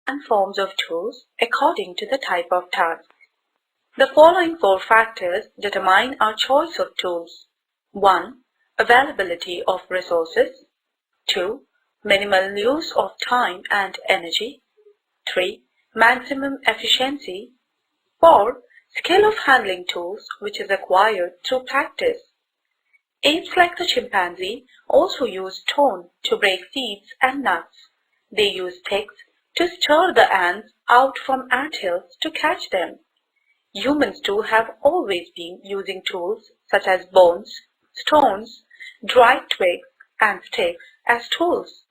and forms of tools according to the type of task. The following 4 factors determine our choice of tools. 1. Availability of resources. 2. Minimal use of time and energy. 3. Maximum efficiency. 4. Skill of handling tools, which is acquired through practice. Apes like the chimpanzee also use stone to break seeds and nuts. They use sticks to stir the ants out from anthills to catch them. Humans too have always been using tools such as bones, stones, dried twigs, and sticks as tools.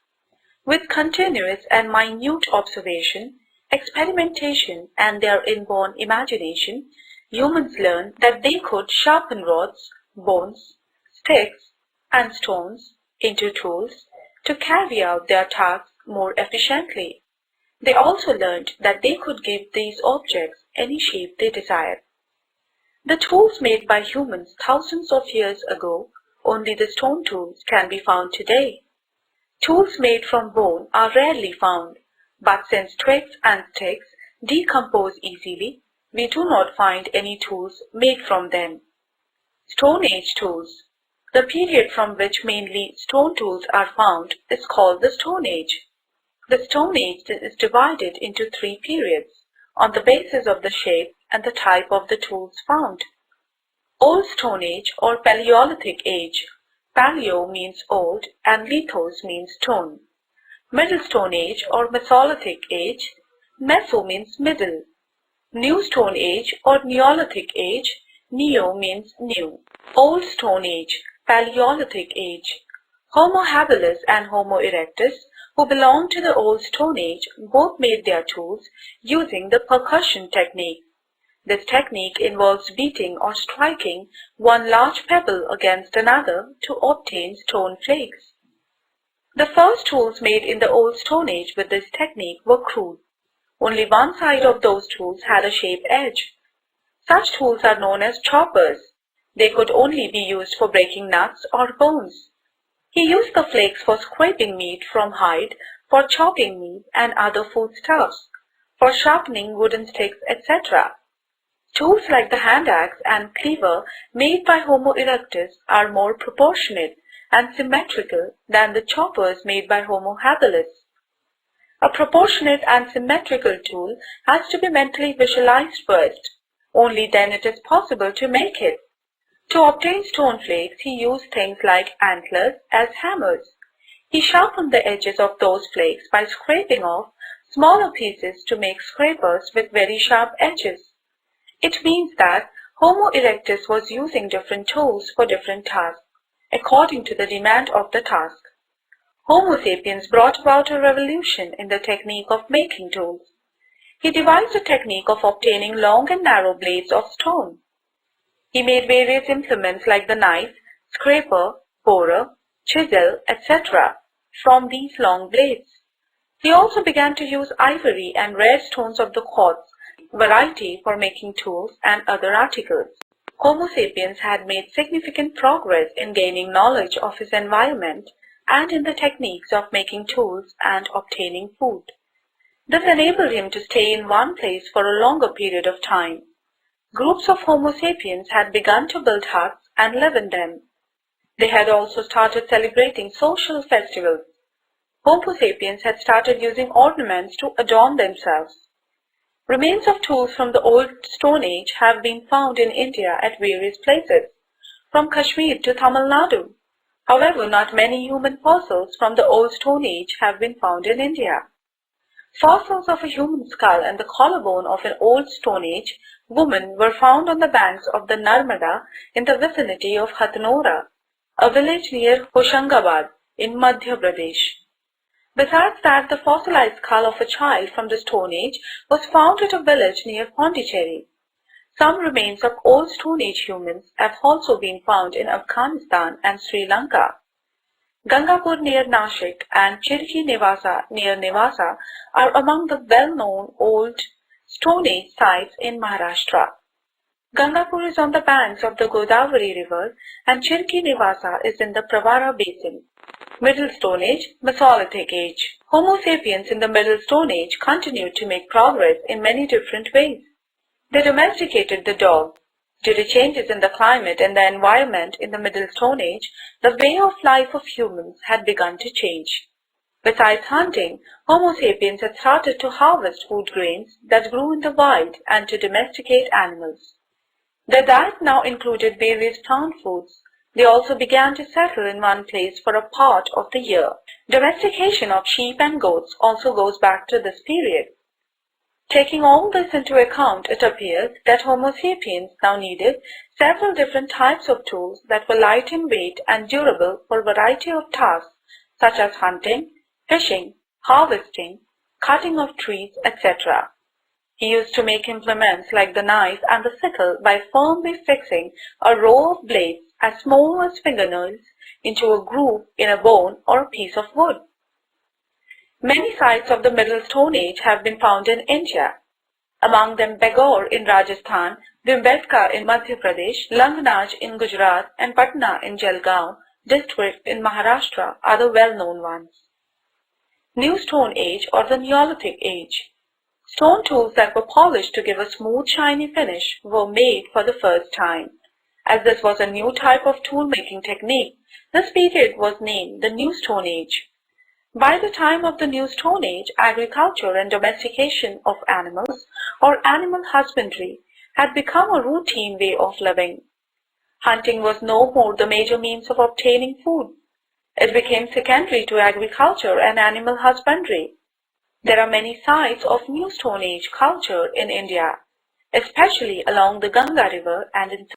With continuous and minute observation, experimentation, and their inborn imagination, humans learned that they could sharpen rods, bones, sticks, and stones into tools to carry out their tasks more efficiently. They also learned that they could give these objects any shape they desired. The tools made by humans thousands of years ago, only the stone tools can be found today. Tools made from bone are rarely found, but since twigs and sticks decompose easily, we do not find any tools made from them. Stone Age tools. The period from which mainly stone tools are found is called the Stone Age. The Stone Age is divided into 3 periods on the basis of the shape and the type of the tools found. Old Stone Age or Paleolithic Age. Paleo means old and lithos means stone. Middle Stone Age or Mesolithic Age. Meso means middle. New Stone Age or Neolithic Age. Neo means new. Old Stone Age, Paleolithic Age. Homo habilis and Homo erectus, who belong to the Old Stone Age, both made their tools using the percussion technique. This technique involves beating or striking one large pebble against another to obtain stone flakes. The first tools made in the Old Stone Age with this technique were crude. Only one side of those tools had a sharp edge. Such tools are known as choppers. They could only be used for breaking nuts or bones. He used the flakes for scraping meat from hide, for chopping meat and other foodstuffs, for sharpening wooden sticks, etc. Tools like the hand axe and cleaver made by Homo erectus are more proportionate and symmetrical than the choppers made by Homo habilis. A proportionate and symmetrical tool has to be mentally visualized first. Only then it is possible to make it. To obtain stone flakes, he used things like antlers as hammers. He sharpened the edges of those flakes by scraping off smaller pieces to make scrapers with very sharp edges. It means that Homo erectus was using different tools for different tasks, according to the demand of the task. Homo sapiens brought about a revolution in the technique of making tools. He devised a technique of obtaining long and narrow blades of stone. He made various implements like the knife, scraper, borer, chisel, etc. from these long blades. He also began to use ivory and rare stones of the quartz variety for making tools and other articles. Homo sapiens had made significant progress in gaining knowledge of his environment and in the techniques of making tools and obtaining food. This enabled him to stay in one place for a longer period of time. Groups of Homo sapiens had begun to build huts and live in them. They had also started celebrating social festivals. Homo sapiens had started using ornaments to adorn themselves. Remains of tools from the Old Stone Age have been found in India at various places, from Kashmir to Tamil Nadu. However, not many human fossils from the Old Stone Age have been found in India. Fossils of a human skull and the collarbone of an Old Stone Age woman were found on the banks of the Narmada in the vicinity of Hatnora, a village near Hoshangabad in Madhya Pradesh. Besides that, the fossilized skull of a child from the Stone Age was found at a village near Pondicherry. Some remains of Old Stone Age humans have also been found in Afghanistan and Sri Lanka. Gangapur near Nashik and Chirki Nevasa near Nevasa are among the well-known Old Stone Age sites in Maharashtra. Gangapur is on the banks of the Godavari River and Chirki Nevasa is in the Pravara Basin. Middle Stone Age, Mesolithic Age. Homo sapiens in the Middle Stone Age continued to make progress in many different ways. They domesticated the dog. Due to changes in the climate and the environment in the Middle Stone Age, the way of life of humans had begun to change. Besides hunting, Homo sapiens had started to harvest food grains that grew in the wild and to domesticate animals. Their diet now included various plant foods. They also began to settle in one place for a part of the year. Domestication of sheep and goats also goes back to this period. Taking all this into account, it appears that Homo sapiens now needed several different types of tools that were light in weight and durable for a variety of tasks such as hunting, fishing, harvesting, cutting of trees, etc. He used to make implements like the knife and the sickle by firmly fixing a row of blades as small as fingernails into a groove in a bone or a piece of wood. Many sites of the Middle Stone Age have been found in India. Among them Begor in Rajasthan, Bhimbetka in Madhya Pradesh, Langnaj in Gujarat, and Patna in Jalgaon district in Maharashtra are the well-known ones. New Stone Age or the Neolithic Age. Stone tools that were polished to give a smooth, shiny finish were made for the first time. As this was a new type of tool-making technique, this period was named the New Stone Age. By the time of the New Stone Age, agriculture and domestication of animals or animal husbandry had become a routine way of living. Hunting was no more the major means of obtaining food. It became secondary to agriculture and animal husbandry. There are many sites of New Stone Age culture in India, especially along the Ganga River and in